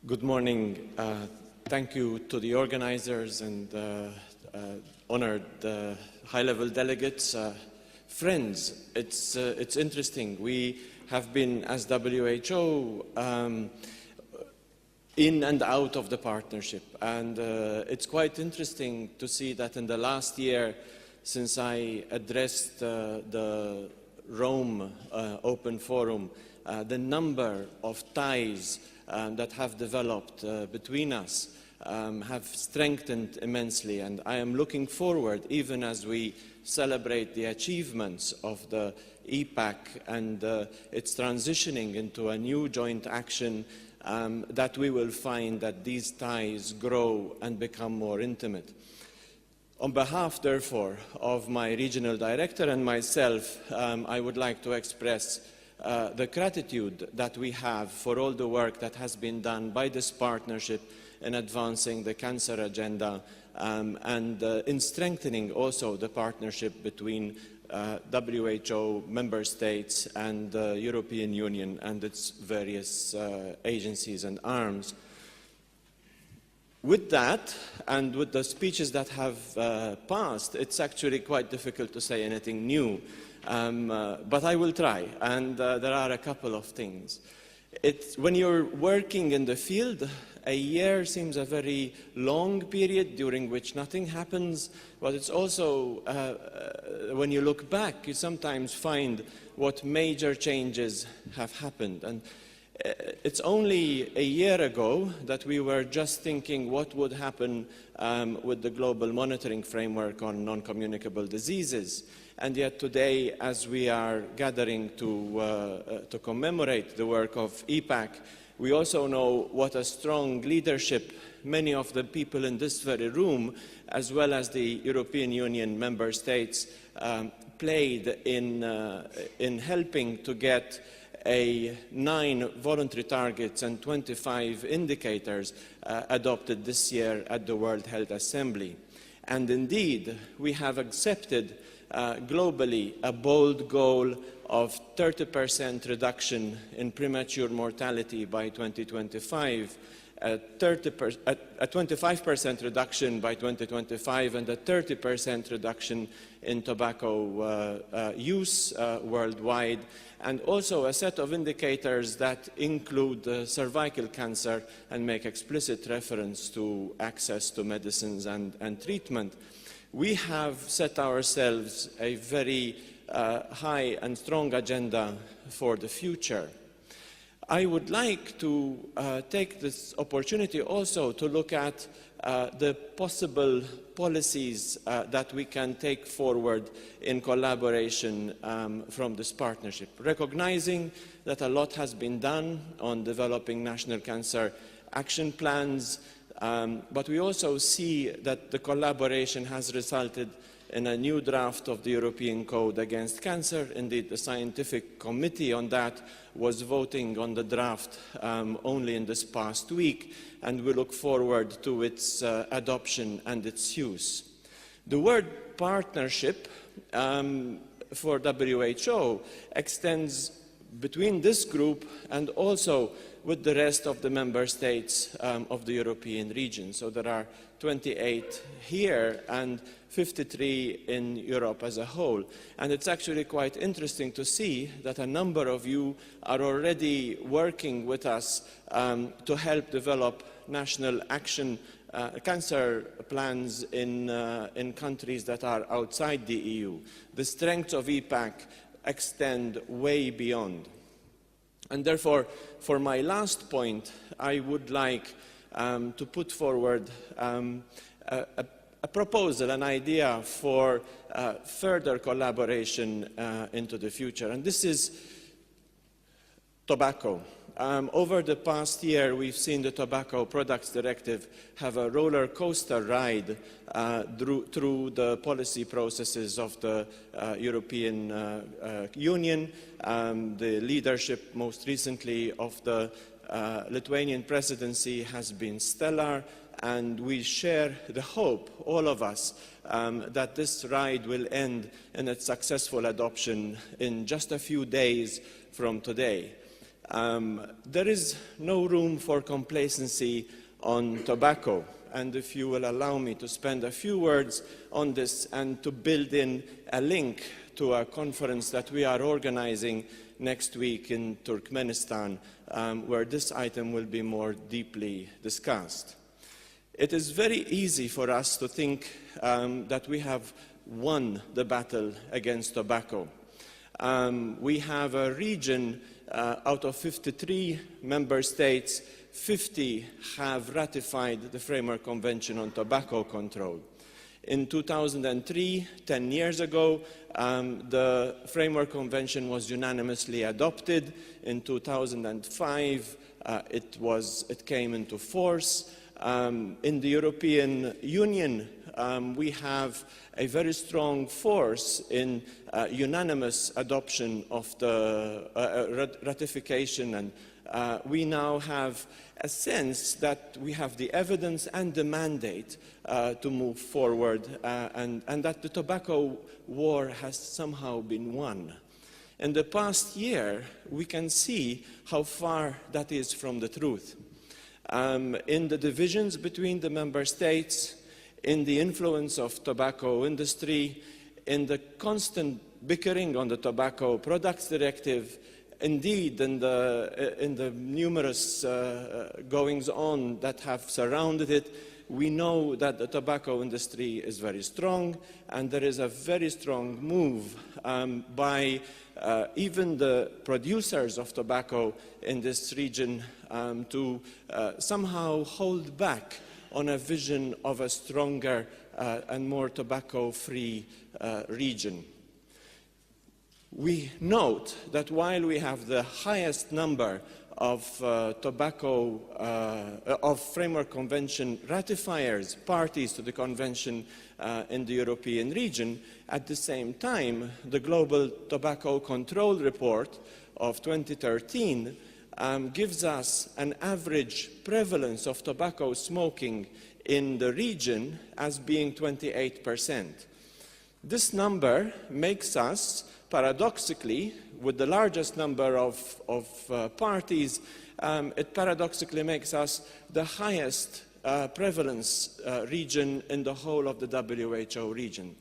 Good morning. Thank you to the organizers and honored high-level delegates. Friends, it's interesting. We have been, as WHO, in and out of the partnership. And it's quite interesting to see that in the last year, since I addressed the Rome Open Forum, the number of ties that have developed between us have strengthened immensely. And I am looking forward, even as we celebrate the achievements of the EPAAC and its transitioning into a new joint action, that we will find that these ties grow and become more intimate. On behalf, therefore, of my regional director and myself, I would like to express the gratitude that we have for all the work that has been done by this partnership in advancing the cancer agenda and in strengthening also the partnership between WHO member states and the European Union and its various agencies and arms. With that, and with the speeches that have passed, it's actually quite difficult to say anything new. But I will try, and there are a couple of things. When you're working in the field, a year seems a very long period during which nothing happens, but it's also, when you look back, you sometimes find what major changes have happened. And it's only a year ago that we were just thinking what would happen with the global monitoring framework on non-communicable diseases. And yet today, as we are gathering to commemorate the work of EPAAC, we also know what a strong leadership many of the people in this very room, as well as the European Union member states, played in helping to get 9 voluntary targets and 25 indicators adopted this year at the World Health Assembly. And indeed, we have accepted globally a bold goal of 30% reduction in premature mortality by 2025, a 25% reduction by 2025, and a 30% reduction in tobacco use worldwide, and also a set of indicators that include cervical cancer and make explicit reference to access to medicines and treatment. We have set ourselves a very high and strong agenda for the future. I would like to take this opportunity also to look at the possible policies that we can take forward in collaboration from this partnership, recognizing that a lot has been done on developing national cancer action plans, but we also see that the collaboration has resulted in a new draft of the European Code Against Cancer. Indeed, the scientific committee on that was voting on the draft only in this past week, and we look forward to its adoption and its use. The word partnership for WHO extends between this group and also with the rest of the member states of the European region. So there are 28 here and 53 in Europe as a whole. And it's actually quite interesting to see that a number of you are already working with us to help develop national action cancer plans in countries that are outside the EU. The strengths of EPAAC extend way beyond. And therefore, for my last point, I would like to put forward a proposal, an idea for further collaboration into the future. And this is tobacco. Over the past year, we've seen the Tobacco Products Directive have a roller coaster ride through the policy processes of the European Union. The leadership, most recently, of the Lithuanian presidency has been stellar, and we share the hope, all of us, that this ride will end in its successful adoption in just a few days from today. There is no room for complacency on tobacco. And if you will allow me to spend a few words on this and to build in a link to a conference that we are organizing next week in Turkmenistan, where this item will be more deeply discussed. It is very easy for us to think that we have won the battle against tobacco. We have a region out of 53 member states, 50 have ratified the Framework Convention on Tobacco Control. In 2003, 10 years ago, the Framework Convention was unanimously adopted. In 2005, it came into force. In the European Union, we have a very strong force in unanimous adoption of the ratification, and we now have a sense that we have the evidence and the mandate to move forward, and that the tobacco war has somehow been won. In the past year, we can see how far that is from the truth. In the divisions between the member states, in the influence of tobacco industry, in the constant bickering on the Tobacco Products Directive, indeed in the numerous goings-on that have surrounded it, we know that the tobacco industry is very strong, and there is a very strong move by even the producers of tobacco in this region to somehow hold back on a vision of a stronger and more tobacco-free region. We note that while we have the highest number of Framework Convention ratifiers, parties to the Convention in the European region, at the same time, the Global Tobacco Control Report of 2013 gives us an average prevalence of tobacco smoking in the region as being 28%. This number makes us, paradoxically, with the largest number of parties, it paradoxically makes us the highest prevalence region in the whole of the WHO region.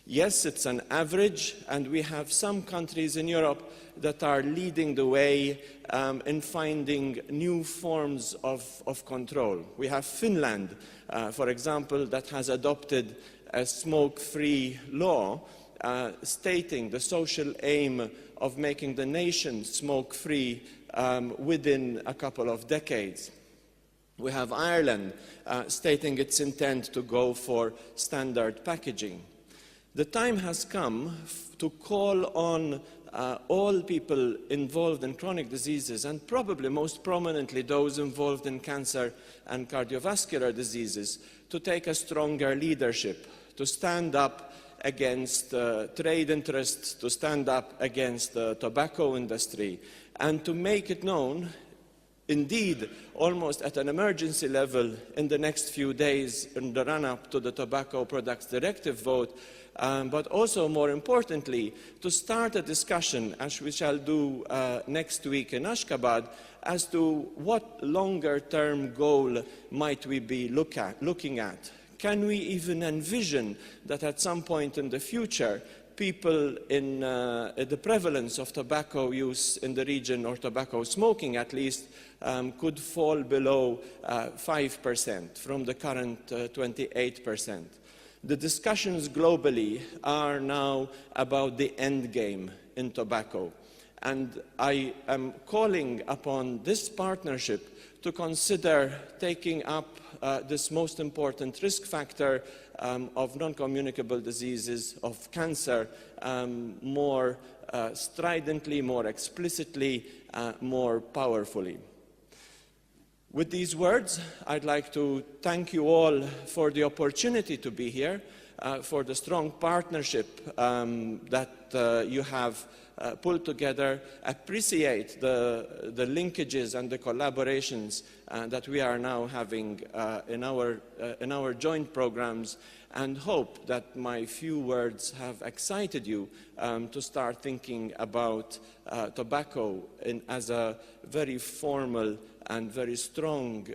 Yes, it's an average, and we have some countries in Europe that are leading the way in finding new forms of control. We have Finland, for example, that has adopted a smoke-free law stating the social aim of making the nation smoke-free within a couple of decades. We have Ireland stating its intent to go for standard packaging. The time has come to call on all people involved in chronic diseases, and probably most prominently those involved in cancer and cardiovascular diseases, to take a stronger leadership, to stand up against trade interests, to stand up against the tobacco industry, and to make it known, indeed, almost at an emergency level in the next few days in the run-up to the Tobacco Products Directive vote, but also, more importantly, to start a discussion, as we shall do next week in Ashgabat, as to what longer-term goal might we be looking at. Can we even envision that at some point in the future, people in the prevalence of tobacco use in the region, or tobacco smoking at least, could fall below 5% from the current 28%. The discussions globally are now about the end game in tobacco. And I am calling upon this partnership to consider taking up this most important risk factor of non-communicable diseases, of cancer, more stridently, more explicitly, more powerfully. With these words, I'd like to thank you all for the opportunity to be here, for the strong partnership that you have pulled together, appreciate the linkages and the collaborations that we are now having in our joint programs, and hope that my few words have excited you to start thinking about tobacco as a very formal and very strong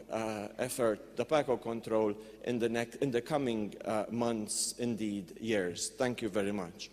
effort, tobacco control, in the coming months, indeed years. Thank you very much.